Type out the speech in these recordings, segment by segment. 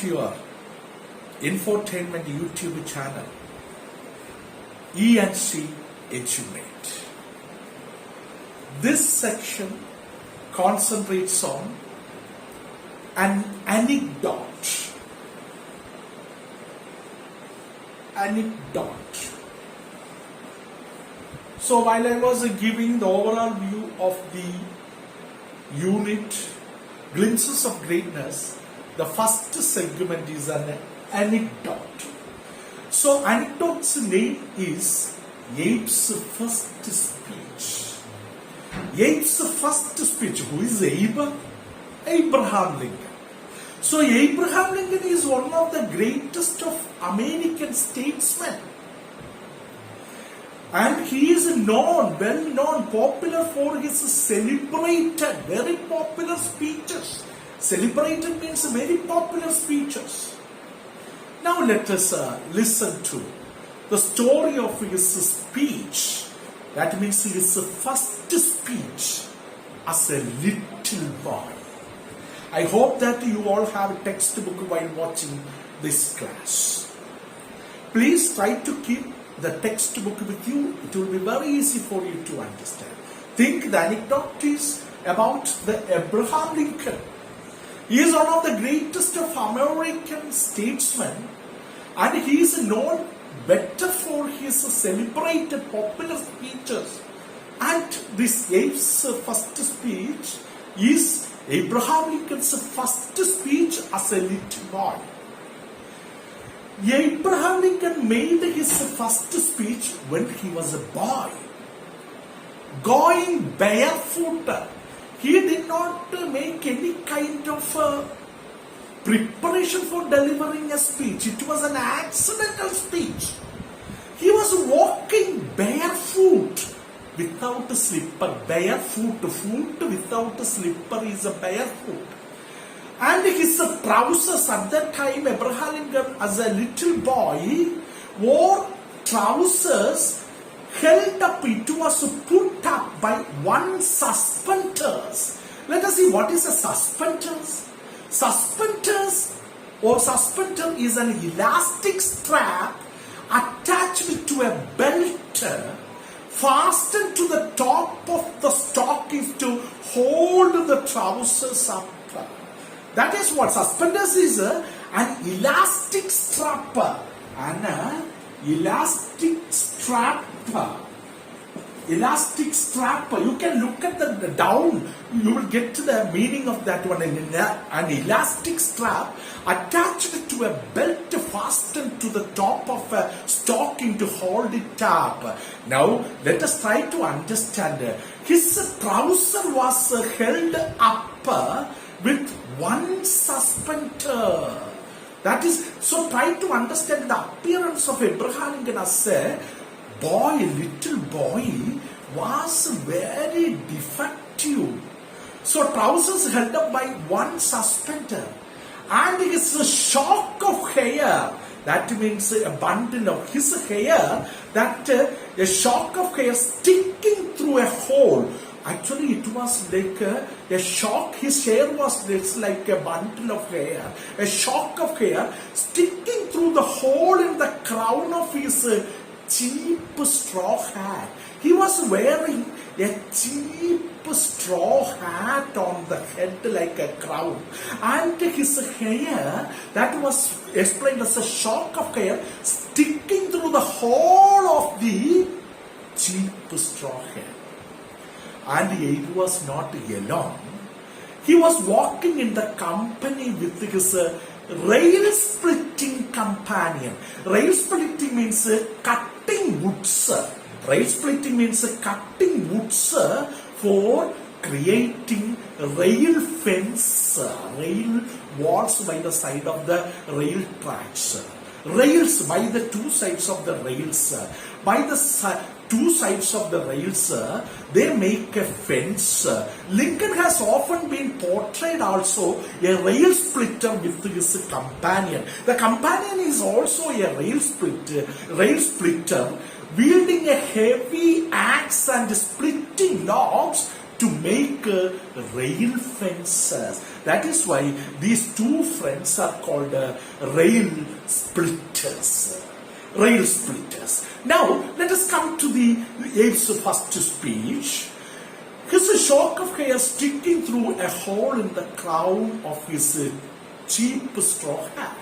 your infotainment YouTube channel, E&C Edumate. This section concentrates on an anecdote. So while I was giving the overall view of the unit Glimpses of Greatness, the first segment is an anecdote. So anecdote's name is Abe's first speech. Abe's first speech. Who is Abe? Abraham Lincoln. So Abraham Lincoln is one of the greatest of American statesmen. And he is known, well known, popular for his celebrated, very popular speeches. Celebrated means very popular speeches. Now let us listen to the story of his speech. That means his first speech as a little boy. I hope that you all have a textbook while watching this class. Please try to keep the textbook with you. It will be very easy for you to understand. Think the anecdote is about the Abraham Lincoln. He is one of the greatest of American statesmen, and he is known better for his celebrated popular speeches. And this Abe's first speech is Abraham Lincoln's first speech as a little boy. Abraham Lincoln made his first speech when he was a boy, going barefoot. He did not make any kind of preparation for delivering a speech. It was an accidental speech. He was walking barefoot without a slipper. Barefoot, foot without a slipper is a barefoot. And his trousers at that time, Abraham Lincoln as a little boy wore trousers held up. It was put up by one suspenders. Let us see what is a suspenders. Suspenders or suspender is an elastic strap attached to a belt fastened to the top of the stocking to hold the trousers up. That is what suspenders is, an elastic strap. An elastic strap. Elastic strap. You can look at the down. You will get to the meaning of that one. An elastic strap attached to a belt fastened to the top of a stocking to hold it up. Now let us try to understand. His trouser was held up with one suspender. That is, so try to understand the appearance of Abraham Lincoln as a boy, little boy, was very defective. So trousers held up by one suspender. And his shock of hair, that means a bundle of his hair, that a shock of hair sticking through a hole. Actually, it was like a shock. His hair was like a bundle of hair. A shock of hair sticking through the hole in the crown of his cheap straw hat. He was wearing a cheap straw hat on the head like a crown. And his hair, that was explained as a shock of hair sticking through the hole of the cheap straw hat. And he was not alone. He was walking in the company with his rail-splitting companion. Rail-splitting means cutting woods. Rail-splitting means cutting woods for creating rail fence, rail walls by the side of the rail tracks. Rails by the two sides of the rails. By the two sides of the rails, they make a fence. Lincoln has often been portrayed also a rail splitter with his companion. The companion is also a rail splitter, wielding a heavy axe and splitting logs to make rail fences. That is why these two friends are called rail splitters. Rail splitters. Now, let us come to the Abe's first speech. His shock of hair sticking through a hole in the crown of his cheap straw hat.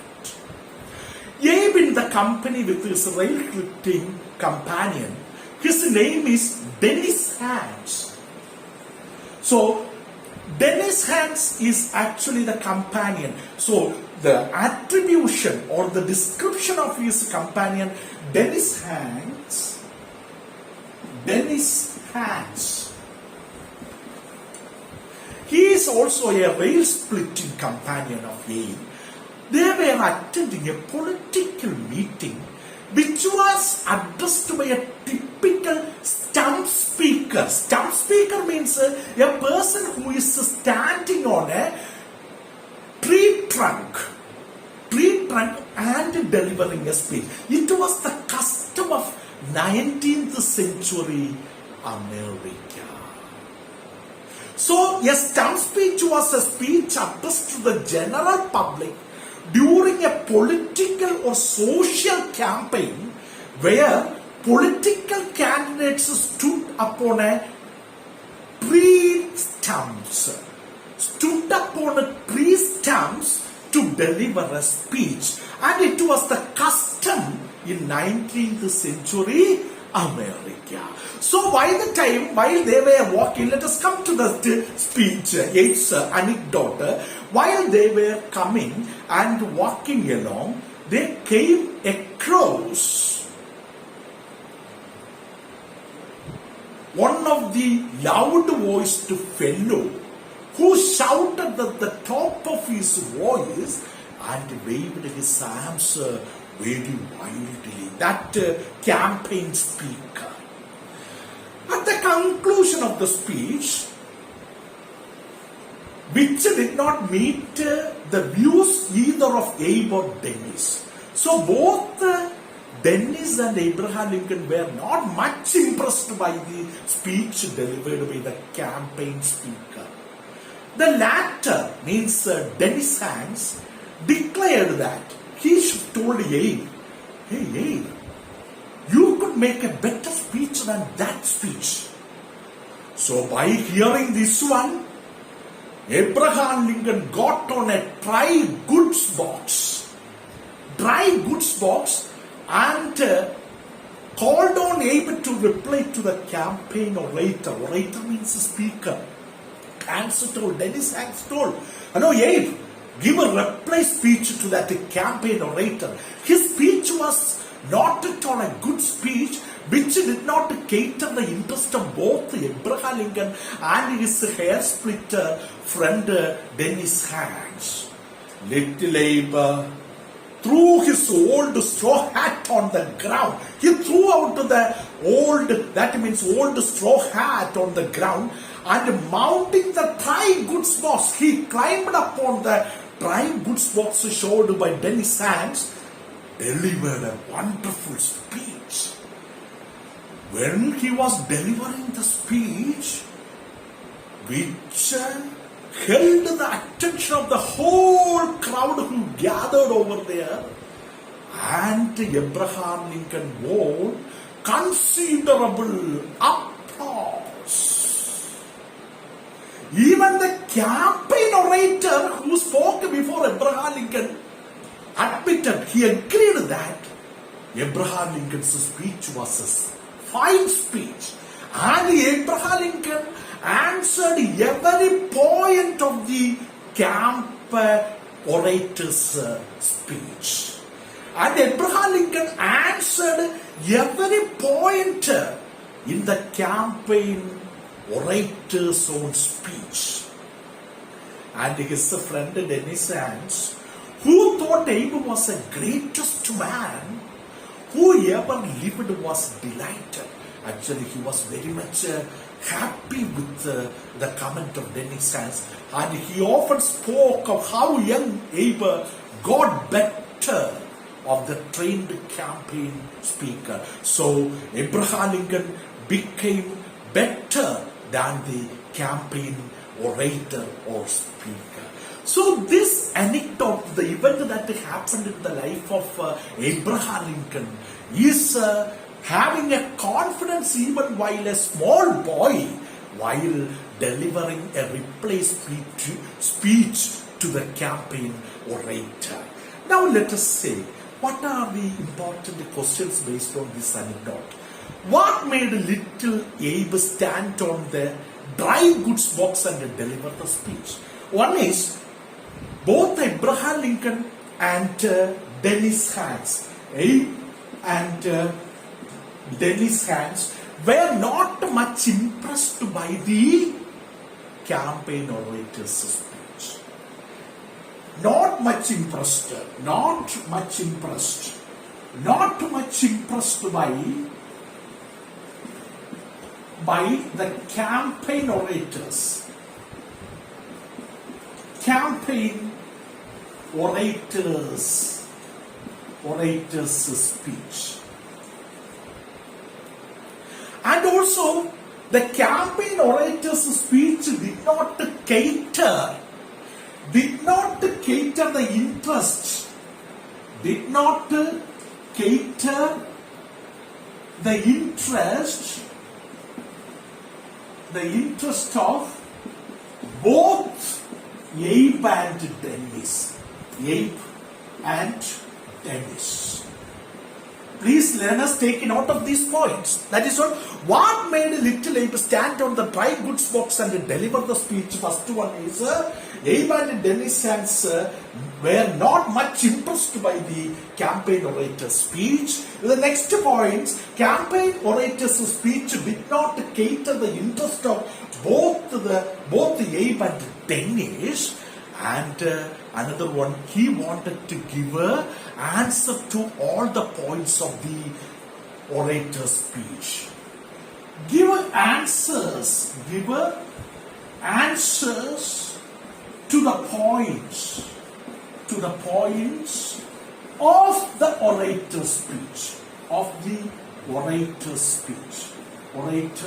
Abe in the company with his rail-clipping companion. His name is Dennis Hans. So, Dennis Hans is actually the companion. So, the attribution or the description of his companion, Dennis Hans. He is also a rail-splitting companion of Abe. They were attending a political meeting which was addressed by a typical stump speaker. Stump speaker means a person who is standing on a tree trunk and delivering a speech. It was the custom of 19th century America. So a stump speech was a speech addressed to the general public during a political or social campaign where political candidates stood upon a tree stumps to deliver a speech, and it was the custom in 19th century America. So while they were walking, let us come to the speech, its anecdote. While they were coming and walking along, they came across one of the loud-voiced fellow who shouted at the top of his voice and waved his arms very wildly. That campaign speaker. At the conclusion of the speech, which did not meet the views either of Abe or Dennis. So both Dennis and Abraham Lincoln were not much impressed by the speech delivered by the campaign speaker. The latter, means Dennis Hans, declared that he told Abe, "Hey Abe, you could make a better speech than that speech." So by hearing this one, Abraham Lincoln got on a dry goods box and called on Abe to reply to the campaign orator. Orator means speaker. Dennis Hanks told, "Hello Abe, give a reply speech to that campaign orator." His speech was not at all a good speech, which did not cater the interest of both Abraham Lincoln and his hair splitter friend Dennis Hanks. Little Abe threw his old straw hat on the ground. He threw out the old straw hat on the ground, and mounting the dry goods box, he climbed upon the dry goods box showed by Dennis Hanks, delivered a wonderful speech. When he was delivering the speech, which held the attention of the whole crowd who gathered over there, and Abraham Lincoln won considerable applause. Even the campaign orator who spoke before Abraham Lincoln admitted, he agreed that Abraham Lincoln's speech was a fine speech, and Abraham Lincoln answered every point of the camp orator's speech. And Abraham Lincoln answered every point in the campaign orator's own speech. And his friend Dennis Hanks, who thought Abe was the greatest man who ever lived, was delighted. Actually, he was very much happy with the comment of Dennis Hanks, and he often spoke of how young Abe got better of the trained campaign speaker. So Abraham Lincoln became better than the campaign orator or speaker. So this anecdote, the event that happened in the life of Abraham Lincoln, is having a confidence even while a small boy, while delivering a reply speech to the campaign orator. Now let us say, what are the important questions based on this anecdote? What made little Abe stand on the dry goods box and deliver the speech? One is, both Abraham Lincoln and Dennis Hanks, Abe and Dennis Hanks, were not much impressed by the campaign orator's speech. Not much impressed by the campaign orator's speech. And also, the campaign orator's speech did not cater the interest, of both Abe and Dennis. Please let us take note of these points. That is what made little Abe stand on the dry goods box and deliver the speech. First one is Abe and Dennis Hanks were not much impressed by the campaign orator's speech. The next point, campaign orator's speech did not cater the interest of both Abe and Dennis. And another one, he wanted to give an answer to all the points of the orator's speech. Give answers to the points of the orator's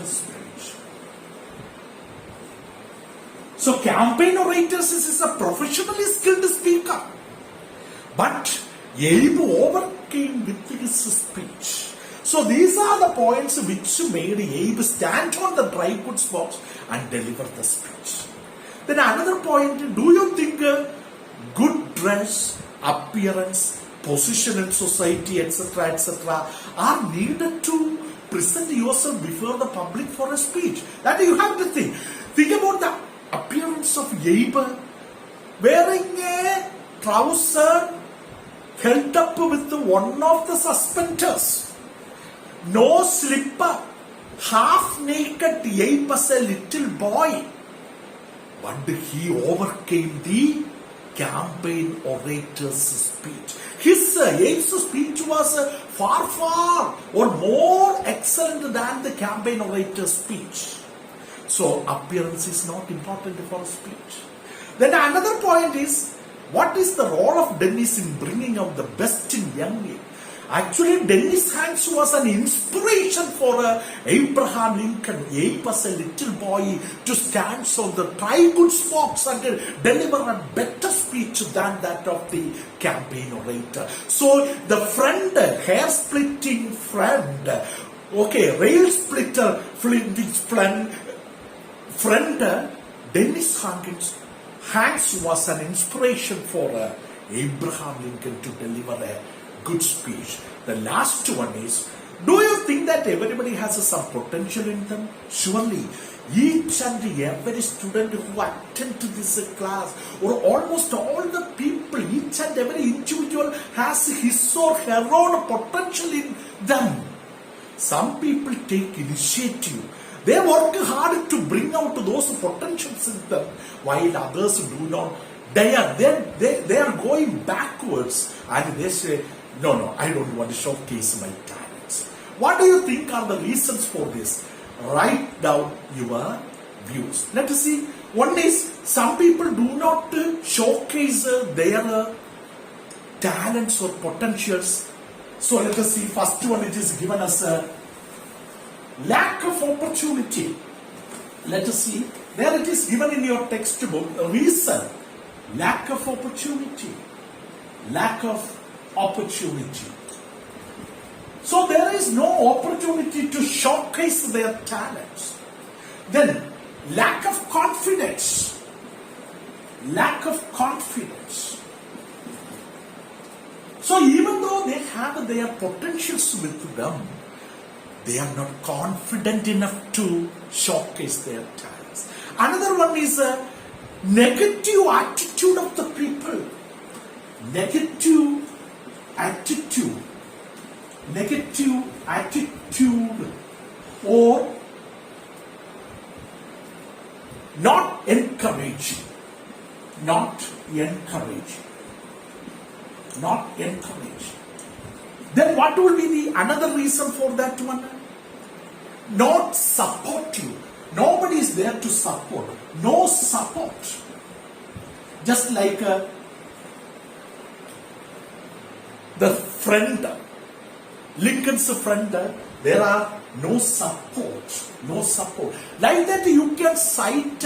speech. So campaign orators is a professionally skilled speaker. But Abe overcame with his speech. So these are the points which made Abe stand on the dry goods box and deliver the speech. Then another point, do you think good dress, appearance, position in society, etc., are needed to present yourself before the public for a speech? That you have to think. Think about the appearance of Abe wearing a trouser held up with one of the suspenders, no slipper, half naked Abe as a little boy. But he overcame the campaign orator's speech. Abe's speech was far or more excellent than the campaign orator's speech. So appearance is not important for a speech. Then another point is, what is the role of Dennis in bringing out the best in young men? Actually, Dennis Hanks was an inspiration for Abraham Lincoln, Abe as a little boy, to stand on the dry goods box and deliver a better speech than that of the campaign orator. So the friend, hair splitting friend, rail splitter friend, Dennis Hanks was an inspiration for Abraham Lincoln to deliver a good speech. The last one is, do you think that everybody has some potential in them? Surely, each and every student who attend to this class, or almost all the people, each and every individual has his or her own potential in them. Some people take initiative. They work hard to bring out those potentials in them, while others do not. They are going backwards, and they say, no, I don't want to showcase my talents. What do you think are the reasons for this? Write down your views. Let us see. One is, some people do not showcase their talents or potentials. So let us see. First one, it is given as a lack of opportunity. Let us see. There it is given in your textbook. Reason. Lack of opportunity. Lack of opportunity. So there is no opportunity to showcase their talents. Then lack of confidence. Lack of confidence. So even though they have their potentials with them, they are not confident enough to showcase their talents. Another one is a negative attitude of the people. Negative attitude. Negative attitude or not encouraging. Not encouraging. Not encouraging. Then what will be the another reason for that one? Not supportive. Nobody is there to support. No support. Just like the friend, Lincoln's friend, there are no support. No support. Like that you can cite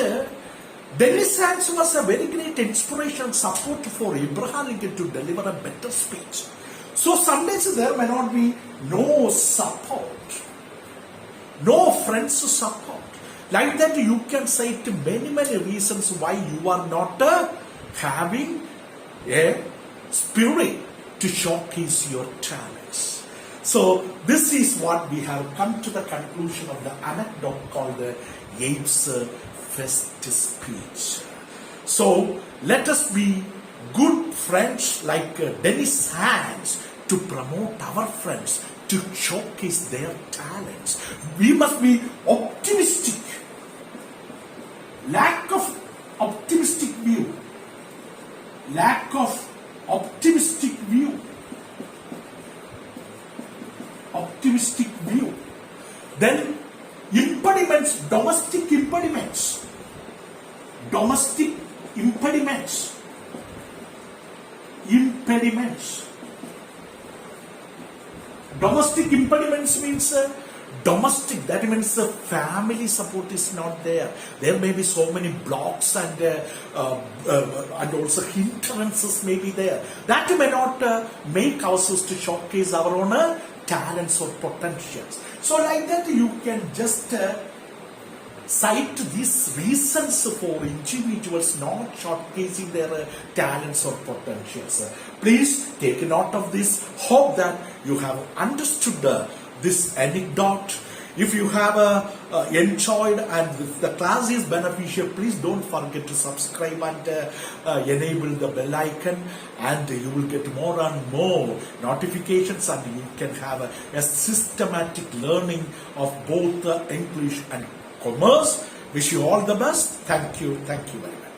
Dennis Hanks was a very great inspiration and support for Abraham Lincoln to deliver a better speech. So sometimes there may not be no support. No friends to support. Like that you can cite many reasons why you are not having a spirit to showcase your talents. So this is what we have come to the conclusion of the anecdote called the Abe'S first speech. So let us be good friends like Dennis Hanks to promote our friends, to showcase their talents. We must be optimistic. Lack of optimistic view. Lack of optimistic view. Optimistic view. Then impediments, domestic impediments. Domestic impediments. Impediments. Domestic impediments means domestic, that means the family support is not there. There may be so many blocks and also hindrances may be there. That may not make ourselves to showcase our own talents or potentials. So like that you can just cite these reasons for individuals not showcasing their talents or potentials. Please take note of this. Hope that you have understood this anecdote. If you have enjoyed and if the class is beneficial, please don't forget to subscribe and enable the bell icon, and you will get more and more notifications, and you can have a systematic learning of both English and commerce. Wish you all the best. Thank you. Thank you very much.